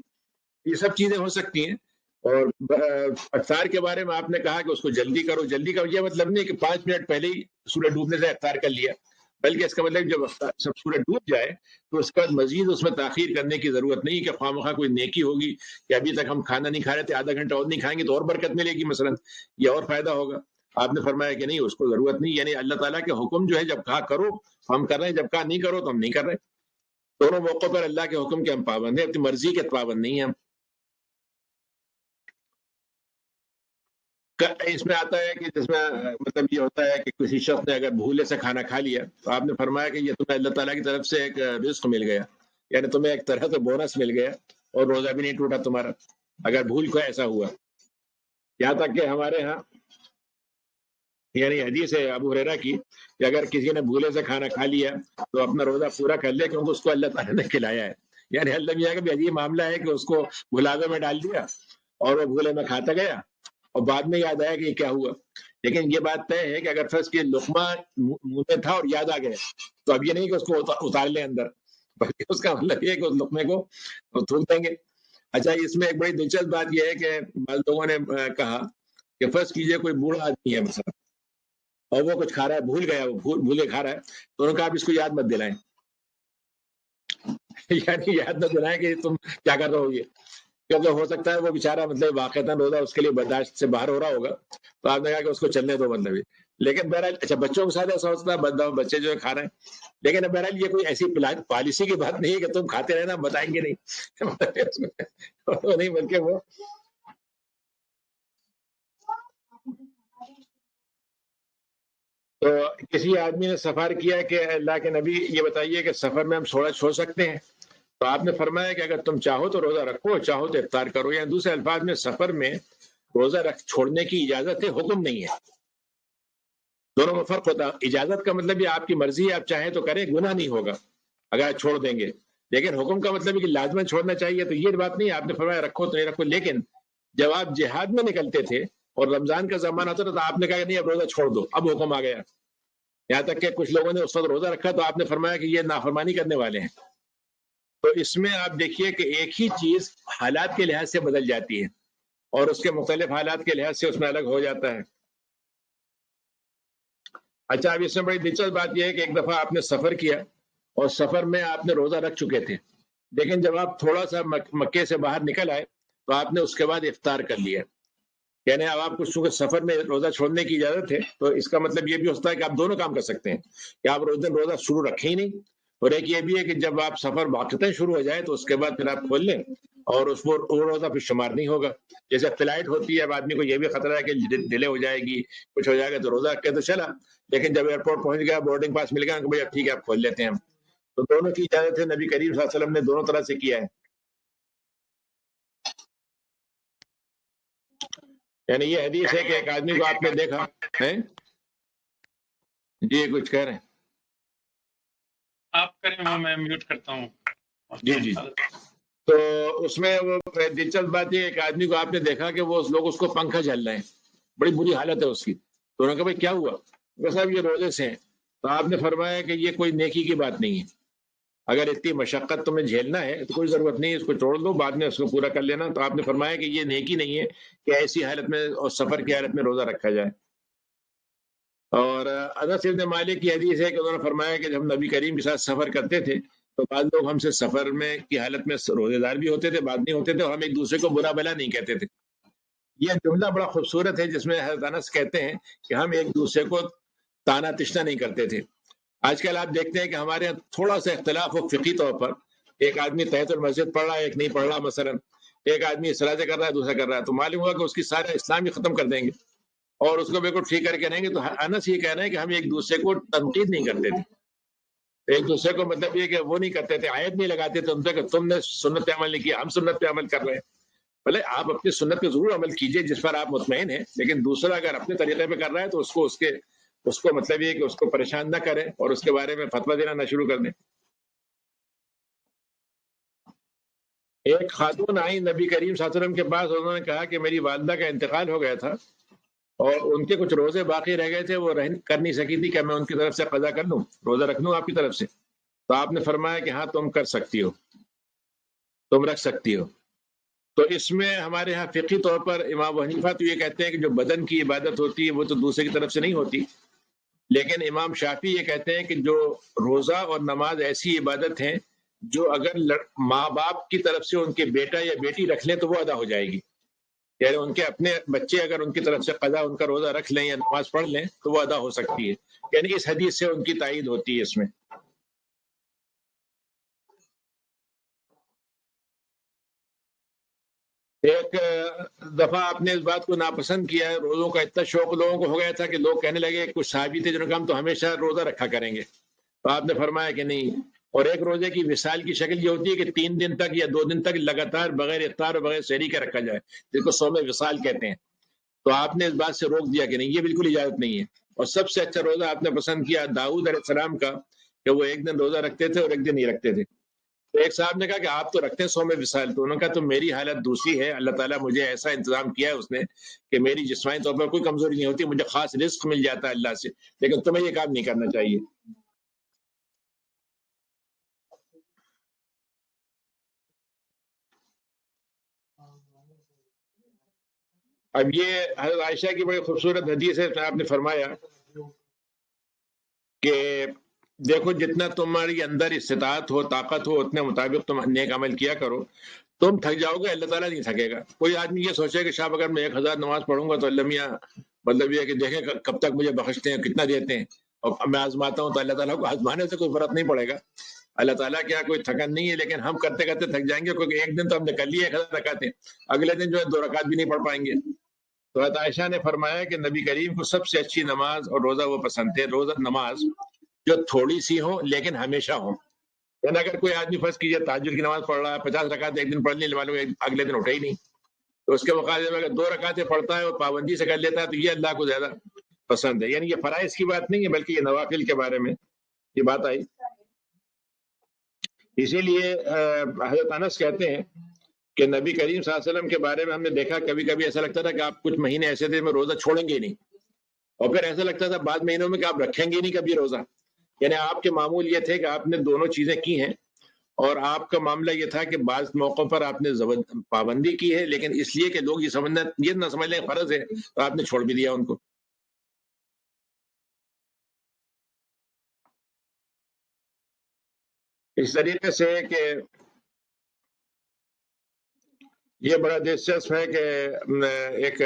یہ سب چیزیں ہو سکتی ہیں. اور افطار کے بارے میں آپ نے کہا کہ اس کو جلدی کرو. جلدی کا یہ مطلب نہیں کہ 5 منٹ پہلے ہی سورج ڈوبنے سے افطار کر لیا، بلکہ اس کا مطلب جب سب سورج ڈوب جائے تو اس کا مزید اس میں تاخیر کرنے کی ضرورت نہیں کہ خواہ مخواہ کوئی نیکی ہوگی کہ ابھی تک ہم کھانا نہیں کھا رہے تھے، آدھا گھنٹہ اور نہیں کھائیں گے تو اور برکت ملے گی مثلا، یہ اور فائدہ ہوگا. آپ نے فرمایا کہ نہیں، اس کو ضرورت نہیں. یعنی اللہ تعالیٰ کے حکم جو ہے جب کہا کرو ہم کر رہے ہیں، جب کہا نہیں کرو تو ہم نہیں کر رہے. دونوں موقعوں پر اللہ کے حکم کے ہم پابند ہیں، اپنی مرضی کے پابند نہیں ہیں ہم. اس میں آتا ہے کہ جس میں مطلب یہ ہوتا ہے کہ کسی شخص نے اگر بھولے سے کھانا کھا لیا تو آپ نے فرمایا کہ یہ تمہیں اللہ تعالیٰ کی طرف سے ایک رزق مل گیا، یعنی تمہیں ایک طرح سے بونس مل گیا، اور روزہ بھی نہیں ٹوٹا تمہارا اگر بھول کو ایسا ہوا. یہاں تک کہ ہمارے ہاں یعنی حدیث ہے ابو ہریرہ کی کہ اگر کسی نے بھولے سے کھانا کھا لیا تو اپنا روزہ پورا کر لے، کیونکہ اس کو اللہ تعالیٰ نے کھلایا ہے. یعنی اللہ یہ ہے کہ عجیب معاملہ ہے کہ اس کو بھلاوے میں ڈال دیا اور وہ بھولے میں کھاتا گیا، اور بعد میں یاد آیا کہ یہ کیا ہوا. لیکن یہ بات طے ہے کہ اگر فرض کی لقمہ منہ میں تھا اور یاد آ گیا تو اب یہ نہیں کہ اس کو اتار لیں اندر، بلکہ اس کا مطلب یہ کہ اس لقمے کو تھوک دیں گے. اچھا، اس میں ایک بڑی دلچسپ بات یہ ہے کہ بعض لوگوں نے کہا کہ فرض کیجئے کوئی بوڑھا آدمی ہے مثلا، اور وہ کچھ کھا رہا ہے، بھول گیا، وہ بھولے کھا رہا ہے، تو انہوں نے کہا آپ اس کو یاد مت دلائیں. یعنی یاد نہ دلائیں کہ تم کیا کر رہے ہو. یہ کیونکہ ہو سکتا ہے وہ بیچارہ مطلب واقعتاً روزہ اس کے لیے برداشت سے باہر ہو رہا ہوگا، تو آپ نے کہا کہ اس کو چلنے دو مطلب یہ. لیکن بہرحال اچھا بچوں کے ساتھ ایسا ہوتا ہے، بچے جو ہے کھا رہے ہیں، لیکن بہرحال یہ کوئی ایسی پالیسی کی بات نہیں ہے کہ تم کھاتے رہنا، بتائیں گے نہیں. نہیں بلکہ وہ تو کسی آدمی نے سفر کیا کہ اللہ کے نبی یہ بتائیے کہ سفر میں ہم تھوڑا چھوڑ سکتے ہیں؟ تو آپ نے فرمایا کہ اگر تم چاہو تو روزہ رکھو، چاہو تو افطار کرو. یا دوسرے الفاظ میں سفر میں روزہ چھوڑنے کی اجازت ہے، حکم نہیں ہے. دونوں میں فرق ہوتا ہے. اجازت کا مطلب یہ آپ کی مرضی ہے، آپ چاہیں تو کریں، گناہ نہیں ہوگا اگر آپ چھوڑ دیں گے. لیکن حکم کا مطلب ہے کہ لازماً چھوڑنا چاہیے، تو یہ بات نہیں. آپ نے فرمایا رکھو تو نہیں رکھو. لیکن جب آپ جہاد میں نکلتے تھے اور رمضان کا زمانہ ہوتا تھا تو آپ نے کہا کہ نہیں اب روزہ چھوڑ دو، اب حکم آ گیا. یہاں تک کہ کچھ لوگوں نے اس وقت روزہ رکھا تو آپ نے فرمایا کہ یہ نافرمانی کرنے والے ہیں. تو اس میں آپ دیکھیے کہ ایک ہی چیز حالات کے لحاظ سے بدل جاتی ہے، اور اس کے مختلف حالات کے لحاظ سے اس میں الگ ہو جاتا ہے. اچھا، اب اس میں بڑی دلچسپ بات یہ ہے کہ ایک دفعہ آپ نے سفر کیا اور سفر میں آپ نے روزہ رکھ چکے تھے، لیکن جب آپ تھوڑا سا مکے سے باہر نکل آئے تو آپ نے اس کے بعد افطار کر لیا، یعنی اب آپ کو چونکہ سفر میں روزہ چھوڑنے کی اجازت ہے تو اس کا مطلب یہ بھی ہوتا ہے کہ آپ دونوں کام کر سکتے ہیں کہ آپ روزہ شروع رکھیں ہی نہیں، اور ایک یہ بھی ہے کہ جب آپ سفر واقعتاً شروع ہو جائے تو اس کے بعد پھر آپ کھول لیں اور اس وہ روزہ پھر شمار نہیں ہوگا۔ جیسے فلائٹ ہوتی ہے، اب آدمی کو یہ بھی خطرہ ہے کہ ڈیلے ہو جائے گی، کچھ ہو جائے گا، تو روزہ رکھ کے تو چلا، لیکن جب ایئرپورٹ پہنچ گیا، بورڈنگ پاس مل گیا کہ بھائی اب ٹھیک ہے آپ کھول لیتے ہیں ہم، تو دونوں کی اجازت ہے، نبی کریم صلی اللہ علیہ وسلم نے دونوں طرح سے کیا ہے۔ یعنی یہ حدیث ہے کہ ایک آدمی کو آپ نے دیکھا ہے، جی کچھ کہہ رہے ہیں؟ آپ کریں، وہ میں میوٹ کرتا ہوں۔ جی جی، تو اس میں وہ دلچسپ بات یہ ہے کہ آدمی کو آپ نے دیکھا کہ وہ لوگ اس کو پنکھا جھل رہے ہیں، بڑی بری حالت ہے اس کی، تو انہوں نے کہا بھائی کیا ہوا؟ صاحب یہ روزے سے ہیں، تو آپ نے فرمایا کہ یہ کوئی نیکی کی بات نہیں ہے، اگر اتنی مشقت تمہیں جھیلنا ہے تو کوئی ضرورت نہیں ہے، اس کو چھوڑ دو، بعد میں اس کو پورا کر لینا۔ تو آپ نے فرمایا کہ یہ نیکی نہیں ہے کہ ایسی حالت میں اور سفر کی حالت میں روزہ رکھا جائے۔ اور انس بن مالک کی حدیث ہے کہ انہوں نے فرمایا کہ جب ہم نبی کریم کے ساتھ سفر کرتے تھے تو بعض لوگ ہم سے سفر میں کی حالت میں روزے دار بھی ہوتے تھے، بعد نہیں ہوتے تھے، اور ہم ایک دوسرے کو برا بلا نہیں کہتے تھے۔ یہ جملہ بڑا خوبصورت ہے جس میں حضرت انس کہتے ہیں کہ ہم ایک دوسرے کو تانا تشنا نہیں کرتے تھے۔ آج کل آپ دیکھتے ہیں کہ ہمارے یہاں تھوڑا سا اختلاف ہو فقی طور پر، ایک آدمی تحیۃ المسجد پڑھ رہا ہے، ایک نہیں پڑھ رہا، مثلا ایک آدمی اس طرح سے کر رہا ہے، دوسرا کر رہا ہے، تو معلوم ہوا کہ اس کی سارا اسلام ہی ختم کر دیں گے اور اس کو بالکل ٹھیک کر کے رہیں گے۔ تو انس یہ کہہ رہے ہیں کہ ہم ایک دوسرے کو تنقید نہیں کرتے تھے، ایک دوسرے کو مطلب یہ کہ وہ نہیں کرتے تھے، آیت نہیں لگاتے تھے ان پہ کہ تم نے سنت پہ عمل نہیں کیا، ہم سنت پہ عمل کر رہے ہیں۔ بھلے آپ اپنی سنت پہ ضرور عمل کیجئے جس پر آپ مطمئن ہیں، لیکن دوسرا اگر اپنے طریقے پہ کر رہا ہے تو اس کو مطلب یہ کہ اس کو پریشان نہ کریں اور اس کے بارے میں فتویٰ دینا نہ شروع کر دیں۔ ایک خاتون آئی نبی کریم صلی اللہ علیہ وسلم کے پاس، انہوں نے کہا کہ میری والدہ کا انتقال ہو گیا تھا اور ان کے کچھ روزے باقی رہ گئے تھے، وہ کر نہیں سکی تھی، کہ میں ان کی طرف سے قضا کر لوں، روزہ رکھ لوں آپ کی طرف سے؟ تو آپ نے فرمایا کہ ہاں تم کر سکتی ہو، تم رکھ سکتی ہو۔ تو اس میں ہمارے ہاں فقہی طور پر امام ابو حنیفہ تو یہ کہتے ہیں کہ جو بدن کی عبادت ہوتی ہے وہ تو دوسرے کی طرف سے نہیں ہوتی، لیکن امام شافعی یہ کہتے ہیں کہ جو روزہ اور نماز ایسی عبادت ہیں جو اگر ماں باپ کی طرف سے ان کے بیٹا یا بیٹی رکھ لیں تو وہ ادا ہو جائے گی، یعنی ان کے اپنے بچے اگر ان کی طرف سے قضا ان کا روزہ رکھ لیں یا نماز پڑھ لیں تو وہ ادا ہو سکتی ہے، یعنی اس حدیث سے ان کی تائید ہوتی ہے اس میں۔ ایک دفعہ آپ نے اس بات کو ناپسند کیا ہے، روزوں کا اتنا شوق لوگوں کو ہو گیا تھا کہ لوگ کہنے لگے، کچھ صحابی تھے جنہوں نے کہا ہم تو ہمیشہ روزہ رکھا کریں گے، تو آپ نے فرمایا کہ نہیں۔ اور ایک روزے کی وصال کی شکل یہ ہوتی ہے کہ 3 دن تک یا 2 دن تک لگاتار بغیر افطار اور بغیر سحری کے رکھا جائے، جس کو صوم وصال کہتے ہیں۔ تو آپ نے اس بات سے روک دیا کہ نہیں، یہ بالکل اجازت نہیں ہے۔ اور سب سے اچھا روزہ آپ نے پسند کیا داؤد علیہ السلام کا، کہ وہ ایک دن روزہ رکھتے تھے اور ایک دن نہیں رکھتے تھے۔ تو ایک صاحب نے کہا کہ آپ تو رکھتے ہیں صوم وصال، تو انہوں نے کہا تو میری حالت دوسری ہے، اللہ تعالیٰ مجھے ایسا انتظام کیا ہے اس نے کہ میری جسمانی طور پر کوئی کمزوری نہیں ہوتی، مجھے خاص رزق مل جاتا ہے اللہ سے، لیکن تمہیں یہ کام نہیں کرنا چاہیے۔ اب یہ حضرت عائشہ کی بڑی خوبصورت حدیث ہے، آپ نے فرمایا کہ دیکھو جتنا تمہاری اندر استطاعت ہو، طاقت ہو، اتنے مطابق تم نیک عمل کیا کرو، تم تھک جاؤ گے، اللہ تعالیٰ نہیں تھکے گا۔ کوئی آدمی یہ سوچے کہ صاحب اگر میں 1000 نماز پڑھوں گا تو اللہ میاں مطلب یہ کہ دیکھیں کب تک مجھے بخشتے ہیں، کتنا دیتے ہیں، اور میں آزماتا ہوں، تو اللہ تعالیٰ کو آزمانے سے کوئی فرق نہیں پڑے گا، اللہ تعالیٰ کیا کوئی تھکن نہیں ہے، لیکن ہم کرتے کرتے تھک جائیں گے، کیونکہ ایک دن تو ہم نے کر لیے 1000 رکعتیں، اگلے دن جو ہے 2 رکعت بھی نہیں پڑھ پائیں گے۔ تو حضرت عائشہ نے فرمایا کہ نبی کریم کو سب سے اچھی نماز اور روزہ وہ پسند تھے، روزہ نماز جو تھوڑی سی ہو لیکن ہمیشہ ہو، یعنی اگر کوئی آدمی فرض کیجیے تہجد کی نماز پڑھ رہا ہے، 50 رکعت ایک دن پڑھ لی، معلوم ہے اگلے دن اٹھے ہی نہیں، تو اس کے مقابلے میں اگر 2 رکعتیں پڑھتا ہے اور پابندی سے کر لیتا ہے تو یہ اللہ کو زیادہ پسند ہے۔ یعنی یہ فرائض کی بات نہیں ہے بلکہ یہ نوافل کے بارے میں یہ بات آئی۔ اسی لیے حضرت انس کہتے ہیں کہ نبی کریم صلی اللہ علیہ وسلم کے بارے میں ہم نے دیکھا کبھی کبھی ایسا لگتا تھا کہ آپ کچھ مہینے ایسے تھے میں روزہ چھوڑیں گے ہی نہیں، اور پھر ایسا لگتا تھا بعد مہینوں میں کہ آپ رکھیں گے نہیں کبھی روزہ، یعنی آپ کے معمول یہ تھے کہ آپ نے دونوں چیزیں کی ہیں، اور آپ کا معاملہ یہ تھا کہ بعض موقعوں پر آپ نے پابندی کی ہے لیکن اس لیے کہ لوگ یہ نہ سمجھ لیں فرض ہے تو آپ نے چھوڑ بھی دیا ان کو۔ اس طریقے سے کہ یہ بڑا دلچسپ ہے کہ ایک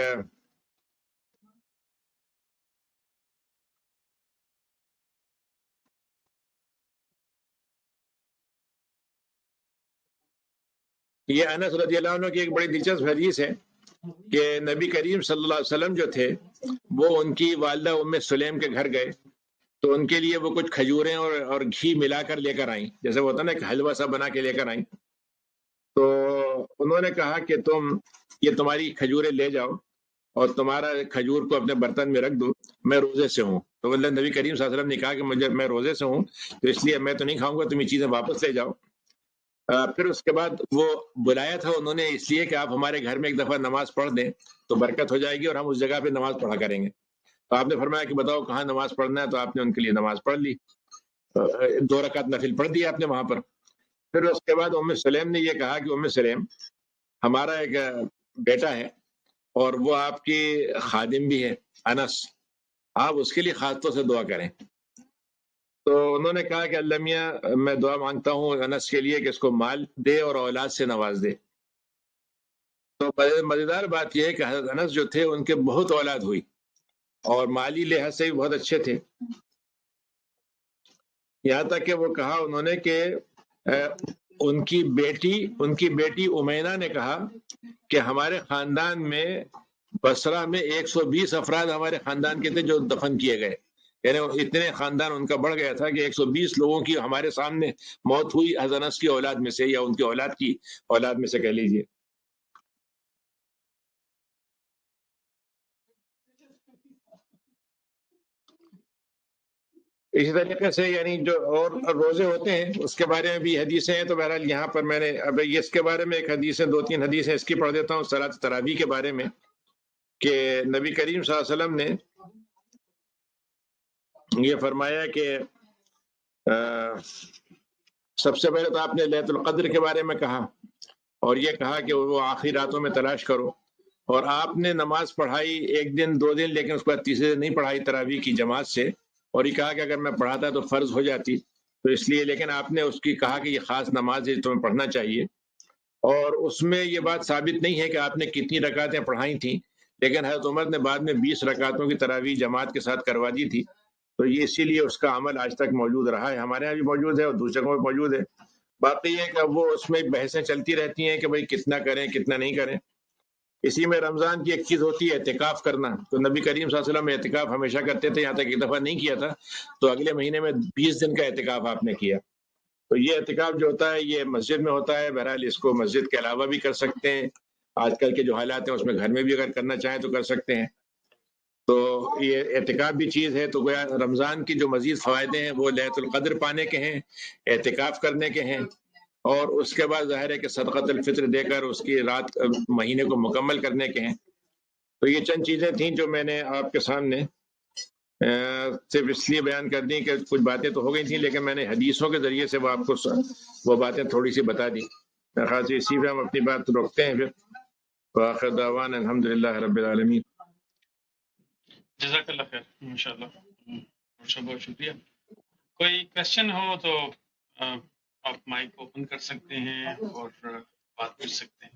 یہ انس رضی اللہ عنہ کی ایک بڑی دلچسپ حدیث ہے کہ نبی کریم صلی اللہ علیہ وسلم جو تھے وہ ان کی والدہ ام سلیم کے گھر گئے تو ان کے لیے وہ کچھ کھجوریں اور گھی ملا کر لے کر آئیں، جیسے وہ ہوتا نا کہ حلوہ سا بنا کے لے کر آئیں. تو انہوں نے کہا کہ یہ تمہاری کھجوریں لے جاؤ اور تمہارا کھجور کو اپنے برتن میں رکھ دو، میں روزے سے ہوں. تو نبی کریم صلی اللہ علیہ وسلم نے کہا کہ میں روزے سے ہوں تو اس لیے میں تو نہیں کھاؤں گا، تم یہ چیزیں واپس لے جاؤ. پھر اس کے بعد وہ بلایا تھا انہوں نے اس لیے کہ آپ ہمارے گھر میں ایک دفعہ نماز پڑھ دیں تو برکت ہو جائے گی اور ہم اس جگہ پہ نماز پڑھا کریں گے. تو آپ نے فرمایا کہ بتاؤ کہاں نماز پڑھنا ہے، تو آپ نے ان کے لیے نماز پڑھ لی، 2 رکعت نفل پڑھ دی آپ نے وہاں پر. پھر اس کے بعد ام سلیم نے یہ کہا کہ ام سلیم ہمارا ایک بیٹا ہے اور وہ آپ کی خادم بھی ہے انس، آپ اس کے لیے خاص طور سے دعا کریں. تو انہوں نے کہا کہ اللہ میاں میں دعا مانگتا ہوں انس کے لیے کہ اس کو مال دے اور اولاد سے نواز دے. تو مزیدار بات یہ ہے کہ حضرت انس جو تھے ان کے بہت اولاد ہوئی اور مالی لحاظ سے بھی بہت اچھے تھے، یہاں تک کہ وہ کہا انہوں نے کہ ان کی بیٹی امینا نے کہا کہ ہمارے خاندان میں بصرہ میں 120 افراد ہمارے خاندان کے تھے جو دفن کیے گئے، یعنی اتنے خاندان ان کا بڑھ گیا تھا کہ 120 لوگوں کی ہمارے سامنے موت ہوئی حضرت انس کی اولاد میں سے یا ان کی اولاد میں سے کہہ لیجیے. اسی طریقے سے یعنی جو اور روزے ہوتے ہیں اس کے بارے میں بھی حدیثیں ہیں. تو بہرحال یہاں پر میں نے اب اس کے بارے میں ایک حدیث 2-3 حدیثیں اس کی پڑھ دیتا ہوں صلاۃ تراویح کے بارے میں کہ نبی کریم صلی اللہ علیہ وسلم نے یہ فرمایا کہ سب سے پہلے تو آپ نے لیلۃ القدر کے بارے میں کہا اور یہ کہا کہ وہ آخری راتوں میں تلاش کرو، اور آپ نے نماز پڑھائی 1 دن 2 دن لیکن اس کے بعد تیسرے دن نہیں پڑھائی تراویح کی جماعت سے، اور یہ کہا کہ اگر میں پڑھاتا تو فرض ہو جاتی تو اس لیے، لیکن آپ نے اس کی کہا کہ یہ خاص نماز ہے تمہیں پڑھنا چاہیے. اور اس میں یہ بات ثابت نہیں ہے کہ آپ نے کتنی رکعتیں پڑھائی تھیں، لیکن حضرت عمر نے بعد میں 20 رکعتوں کی تراویح جماعت کے ساتھ کروا دی تھی. تو یہ اسی لیے اس کا عمل آج تک موجود رہا ہے، ہمارے یہاں بھی موجود ہے اور دوسرے کو بھی موجود ہے. باقی یہ کہ وہ اس میں بحثیں چلتی رہتی ہیں کہ بھئی کتنا کریں کتنا نہیں کریں. اسی میں رمضان کی ایک چیز ہوتی ہے اعتکاف کرنا، تو نبی کریم صلی اللہ علیہ وسلم اعتکاف ہمیشہ کرتے تھے، یہاں تک ایک دفعہ نہیں کیا تھا تو اگلے مہینے میں 20 دن کا اعتکاف آپ نے کیا. تو یہ اعتکاف جو ہوتا ہے یہ مسجد میں ہوتا ہے، بہرحال اس کو مسجد کے علاوہ بھی کر سکتے ہیں، آج کل کے جو حالات ہیں اس میں گھر میں بھی اگر کرنا چاہیں تو کر سکتے ہیں. تو یہ اعتکاف بھی چیز ہے. تو گویا رمضان کی جو مزید فوائد ہیں وہ لیلۃ القدر پانے کے ہیں، اعتکاف کرنے کے ہیں، اور اس کے بعد ظاہر ہے کہ صدقۃ الفطر دے کر اس کی رات مہینے کو مکمل کرنے کے ہیں. تو یہ چند چیزیں تھیں جو میں نے آپ کے سامنے صرف اس لیے بیان کر دی کہ کچھ باتیں تو ہو گئی تھیں لیکن میں نے حدیثوں کے ذریعے سے وہ آپ کو وہ باتیں تھوڑی سی بتا دی. میرے خیال سے اسی پہ ہم اپنی بات روکتے ہیں. پھر وآخر دعوانا الحمدللہ رب العالمین. جزاک اللہ خیر. انشاءاللہ بہت شکریہ. کوئی کوشچن ہو تو آپ مائک اوپن کر سکتے ہیں اور بات کر سکتے ہیں.